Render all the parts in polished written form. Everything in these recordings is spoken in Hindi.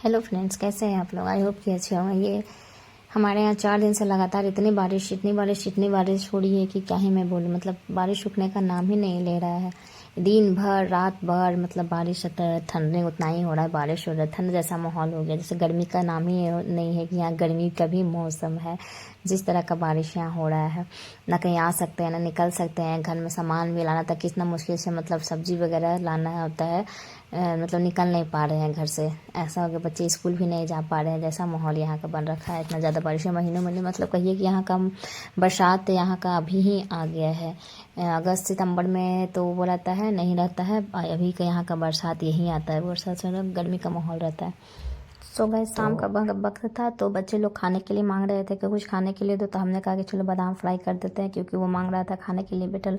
हेलो फ्रेंड्स, कैसे हैं आप लोग। आई होप कि अच्छे होंगे। ये हमारे यहाँ 4 दिन से लगातार इतनी बारिश हो रही है कि क्या ही मैं बोलूँ। मतलब बारिश रुकने का नाम ही नहीं ले रहा है। दिन भर रात भर मतलब बारिश होता है, ठंड उतना ही हो रहा है, बारिश हो रहा है, ठंड जैसा माहौल हो गया। जैसे गर्मी का नाम ही नहीं है कि यहाँ गर्मी का भी मौसम है। जिस तरह का बारिश यहाँ हो रहा है, ना कहीं आ सकते हैं ना निकल सकते हैं। घर में सामान भी लाना था कितना मुश्किल से, मतलब सब्जी वगैरह लाना होता है, मतलब निकल नहीं पा रहे हैं घर से। ऐसा हो गया, बच्चे स्कूल भी नहीं जा पा रहे हैं। जैसा माहौल यहाँ का बन रखा है, इतना ज़्यादा बारिश है महीनों में। मतलब कहिए कि यहाँ का बरसात यहाँ का अभी ही आ गया है। अगस्त सितंबर में तो वो रहता है, नहीं रहता है। अभी का यहाँ का बरसात यही आता है। बरसात से गर्मी का माहौल रहता है। सो गाइस, शाम का वक्त था तो बच्चे लोग खाने के लिए मांग रहे थे कि कुछ खाने के लिए दो। तो हमने कहा कि चलो बादाम फ्राई कर देते हैं, क्योंकि वो मांग रहा था खाने के लिए। बेटा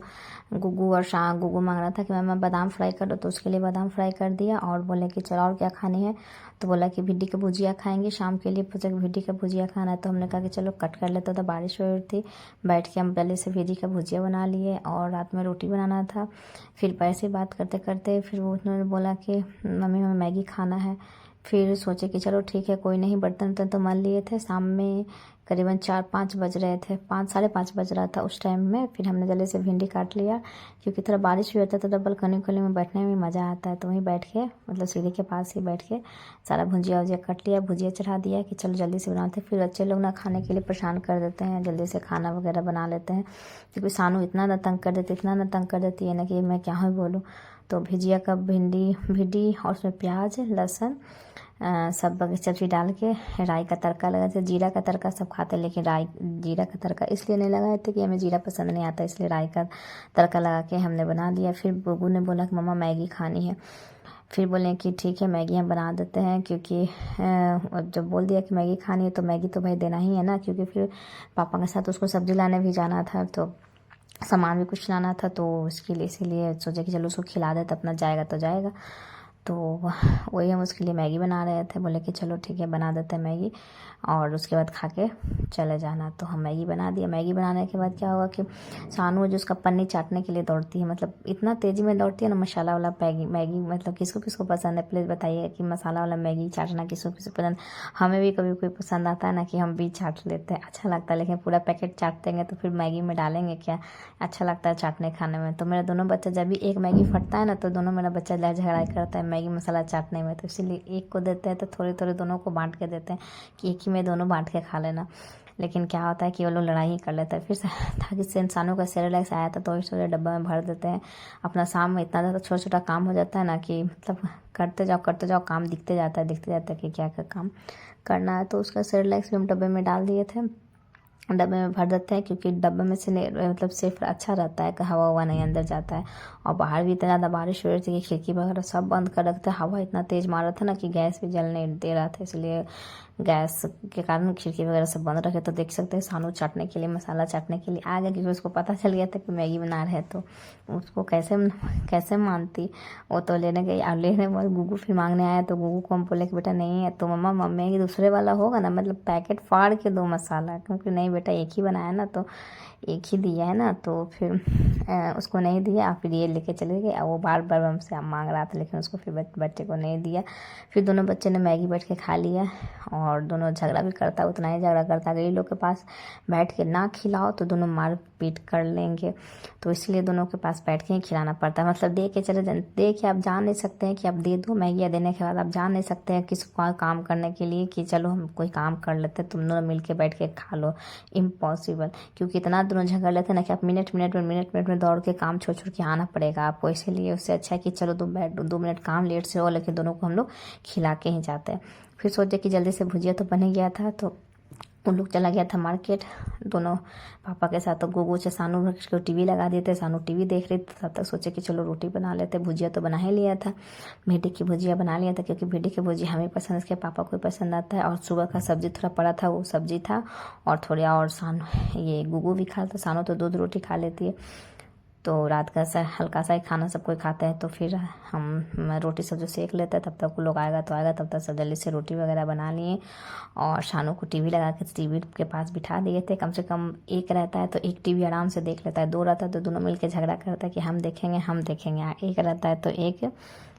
गुग्गू और शाह गुग्गू मांग रहा था कि मैं बादाम फ्राई कर दो, तो उसके लिए बादाम फ्राई कर दिया। और बोले कि चलो और क्या खानी है, तो बोला कि भिंडी की भुजिया खाएंगे शाम के लिए। पूछा कि भिंडी का भुजिया खाना है, तो हमने कहा कि चलो कट कर लेते। तो बारिश हो रही थी, बैठ के हम पहले से भिंडी का भुजिया बना लिए और रात में रोटी बनाना था। फिर पैसे बात करते करते फिर उन्होंने बोला कि मम्मी हमें मैगी खाना है। फिर सोचे कि चलो ठीक है, कोई नहीं। बर्तन वर्तन तो मल लिए थे। शाम में करीबन 4-5 बज रहे थे, 5 साढ़े 5 बज रहा था उस टाइम में। फिर हमने जल्दी से भिंडी काट लिया, क्योंकि थोड़ा बारिश भी होता है तो बालकनी में बैठने में मज़ा आता है। तो वहीं बैठ के, मतलब सीढ़ी के पास ही बैठ के सारा भुजिया वुजिया कट लिया, भुजिया चढ़ा दिया कि चलो जल्दी से बनाते। फिर बच्चे लोग ना खाने के लिए परेशान कर देते हैं, जल्दी से खाना वगैरह बना लेते हैं। क्योंकि सानू इतना ना तंग कर देती है ना कि मैं क्या ही बोलूँ। तो भुजिया का भिंडी और उसमें प्याज लहसुन सब सब्जी डाल के राई का तड़का लगा थे। जीरा का तड़का सब खाते हैं, लेकिन जीरा का तड़का इसलिए नहीं लगाए थे कि हमें जीरा पसंद नहीं आता, इसलिए राई का तड़का लगा के हमने बना दिया। फिर बुबू ने बोला कि मम्मा मैगी खानी है। फिर बोले कि ठीक है मैगी हम बना देते हैं, क्योंकि जब बोल दिया कि मैगी खानी है तो मैगी तो भाई देना ही है ना। क्योंकि फिर पापा के साथ उसको सब्जी लाने भी जाना था, तो सामान भी कुछ लाना था, तो इसके लिए इसीलिए सोचा कि चलो उसको खिला देते, अपना जाएगा तो जाएगा। तो वही हम उसके लिए मैगी बना रहे थे। बोले कि चलो ठीक है बना देते हैं मैगी, और उसके बाद खा के चले जाना। तो हम मैगी बना दिया। मैगी बनाने के बाद क्या हुआ कि सानू जो उसका पन्नी चाटने के लिए दौड़ती है, मतलब इतना तेज़ी में दौड़ती है ना। मसाला वाला मैगी मतलब किसको किसको पसंद है, प्लीज़ बताइए कि मसाला वाला मैगी चाटना किसको किसको पसंद। हमें भी कभी कोई पसंद आता है ना कि हम भी चाट लेते हैं, अच्छा लगता है। लेकिन पूरा पैकेट चाट देंगे तो फिर मैगी में डालेंगे क्या, अच्छा लगता है चाटने खाने में। तो मेरे दोनों बच्चे, जब भी एक मैगी फटता है ना तो दोनों मेरा बच्चा झगड़ा करता है मैगी मसाला चाटने में। तो इसीलिए एक को देते हैं तो थोड़े थोड़े दोनों को बांट के देते हैं कि एक ही में दोनों बांट के खा लेना। लेकिन क्या होता है कि वो लोग लड़ाई ही कर लेते हैं। फिर ताकि से इंसानों का सेरेलैक्स आया था तो छोटे डब्बा में भर देते हैं। अपना शाम में इतना ज़्यादा छोटा छोटा काम हो जाता है ना कि मतलब करते जाओ काम दिखते जाता है कि क्या क्या काम करना है। तो उसका सेरेलैक्स भी हम डब्बे में डाल दिए थे, डब्बे में भर देते हैं, क्योंकि डब्बे में से मतलब सेफ अच्छा रहता है कि हवा ववा नहीं अंदर जाता है। और बाहर भी इतना ज़्यादा बारिश हो रही थी कि खिड़की वगैरह सब बंद कर रखते। हवा इतना तेज़ मार रहा था ना कि गैस भी जल नहीं दे रहा था, इसलिए गैस के कारण खिड़की वगैरह सब बंद रखे। तो देख सकते हैं सानू चाटने के लिए, मसाला चाटने के लिए आ गया, क्योंकि उसको पता चल गया था कि मैगी बना रहे। तो उसको कैसे मानती। वो तो लेने गई, और लेने बाद गुगू फिर मांगने आया। तो गुगू को हम बोले कि बेटा नहीं है तो मम्मा मैगी दूसरे वाला होगा ना, मतलब पैकेट फाड़ के दो मसाला। क्योंकि नहीं बेटा एक ही बनाया ना, तो एक ही दिया है ना। तो फिर उसको नहीं दिया। फिर ये लेके चले गए, वो बार बार हमसे मांग रहा था, लेकिन उसको फिर बच्चे को नहीं दिया। फिर दोनों बच्चे ने मैगी बैठ के खा लिया। और दोनों झगड़ा भी करता, उतना ही झगड़ा करता। अगर ये लोग के पास बैठ के ना खिलाओ तो दोनों मार पीट कर लेंगे। तो इसलिए दोनों के पास बैठ के ही खिलाना पड़ता है। मतलब दे के आप जान नहीं सकते हैं कि आप दे दो मैगी, या देने के बाद आप जान नहीं सकते हैं किसी काम करने के लिए कि चलो हम कोई काम कर लेते, तुम दोनों मिल के बैठ के खा लो। इम्पॉसिबल, क्योंकि इतना दोनों झगड़ लेते हैं ना कि आप मिनट में दौड़ के काम छोड़ के आना पड़ेगा आपको। इसीलिए उससे अच्छा है कि चलो 2 मिनट काम लेट से हो, लेकिन दोनों को हम लोग खिला के ही जाते हैं। फिर सोचे कि जल्दी से भुजिया तो बन ही गया था, तो उन लोग चला गया था मार्केट दोनों पापा के साथ। तो गोगो से सानू को टीवी लगा दिए थे, सानू टीवी देख रही थी। तब तक सोचे कि चलो रोटी बना लेते। भुजिया तो बना ही लिया था, भिंडी की भुजिया बना लिया था, क्योंकि भिंडी की भुजिया हमें पसंद है, इसके पापा को पसंद आता है। और सुबह का सब्जी थोड़ा पड़ा था, वो सब्जी था। और थोड़ा और सानू ये गुगू भी खाता, सानू तो दूध रोटी खा लेती है। तो रात का हल्का सा ही खाना सब कोई खाता है। तो फिर हम रोटी सब्जी सेक लेते हैं, तब तक वो लोग आएगा तो आएगा, तब तक सब जल्दी से रोटी वगैरह बना लिए। और शानू को टीवी लगा के टीवी के पास बिठा दिए थे। कम से कम एक रहता है तो एक टीवी आराम से देख लेता है, दो रहता है तो दोनों मिलकर झगड़ा करता है कि हम देखेंगे। एक रहता है तो एक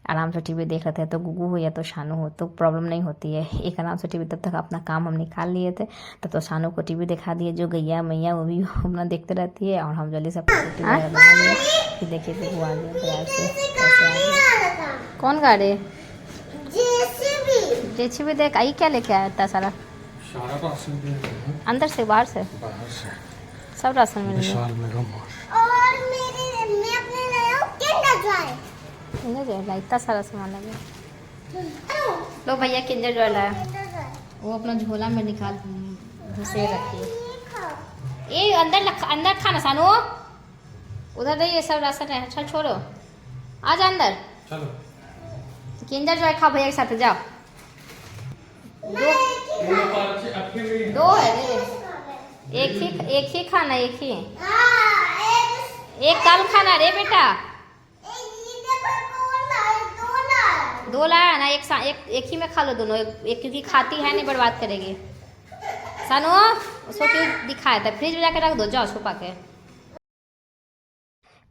आराम से टीवी देख रहे थे। तो गुगू हो या तो शानू हो तो प्रॉब्लम नहीं होती है, एक आराम से टीवी, तब तक अपना काम हम निकाल लिए थे। तब तो शानू को टीवी दिखा दिए, जो गैया मैया वो भी अपना देखते रहती है, और हम जल्दी से टीवी बना लिए। फिर देखिए गुगू आ गया बाजार से, कैसे आ गया। कौन गाड़ी? जेसीबी देख आई, क्या लेके आया इतना सारा? अंदर से बाहर से सब राशन मिल गया। और मैं अपने नया किंडर जॉय इतना सारा सामान लगा। लो भैया किंडर जॉय लाया, वो अपना झोला में निकाल घुसे रखिए। ये अंदर खाना सानू, उधर नहीं, ये सब राशन है। अच्छा छोड़ो, आ जा अंदर। चलो किंडर जॉय खाओ भैया के साथ, जाओ। दो है रे, एक ही खाना, एक ही, एक कल खाना रे बेटा। दो लाया ना, एक ही में खा लो दोनों, एक क्योंकि खाती है नहीं, बर्बाद करेगी। सानू उसको क्यों दिखाया था, फ्रिज में जाके रख दो, जाओ छुपा के।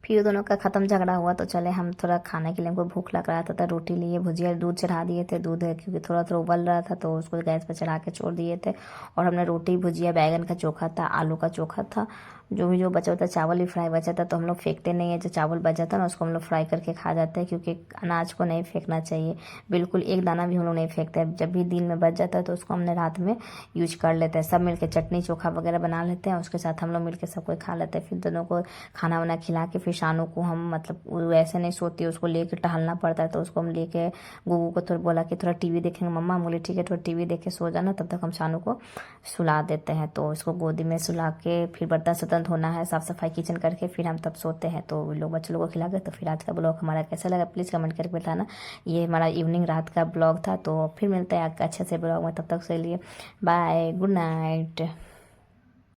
फिर दोनों का ख़त्म झगड़ा हुआ तो चले हम थोड़ा खाने के लिए, हमको भूख लग रहा था तो रोटी लिए, भुजिया, दूध चढ़ा दिए थे। दूध क्योंकि थोड़ा थोड़ा उबल रहा था तो उसको गैस पर चढ़ा के छोड़ दिए थे। और हमने रोटी, भुजिया, बैगन का चोखा था, आलू का चोखा था, जो बचा होता, चावल भी फ्राई बचा था। तो हम लोग फेंकते नहीं है, जो चावल बच जाता है ना उसको हम लोग फ्राई करके खा जाते हैं, क्योंकि अनाज को नहीं फेंकना चाहिए, बिल्कुल एक दाना भी हम लोग नहीं फेंकते हैं। जब भी दिन में बच जाता है तो उसको हमने रात में यूज कर लेते हैं। सब मिलकर चटनी चोखा वगैरह बना लेते हैं, उसके साथ हम लोग मिलकर सब कोई खा लेते हैं। फिर दोनों को खाना वाना खिला के फिर शानू को हम, मतलब वैसे नहीं सोती, उसको लेके टहलना पड़ता है, तो उसको हम लेके गुगू को थोड़ा बोला कि थोड़ा टीवी देखेंगे मम्मा, बोले ठीक है थोड़ा टीवी देख के सो जाना। तब तक हम शानू को सुला देते हैं। तो उसको गोदी में सुला के फिर बर्तन सर्तन धोना है, साफ सफाई किचन करके फिर हम तब सोते हैं। तो लोग बच्चे लोगों को खिला के, तो फिर आज का ब्लॉग हमारा कैसा लगा प्लीज़ कमेंट करके बताना। ये हमारा इवनिंग रात का ब्लॉग था। तो फिर मिलते हैं अच्छे से ब्लॉग में, तब तक के लिए बाय, गुड नाइट।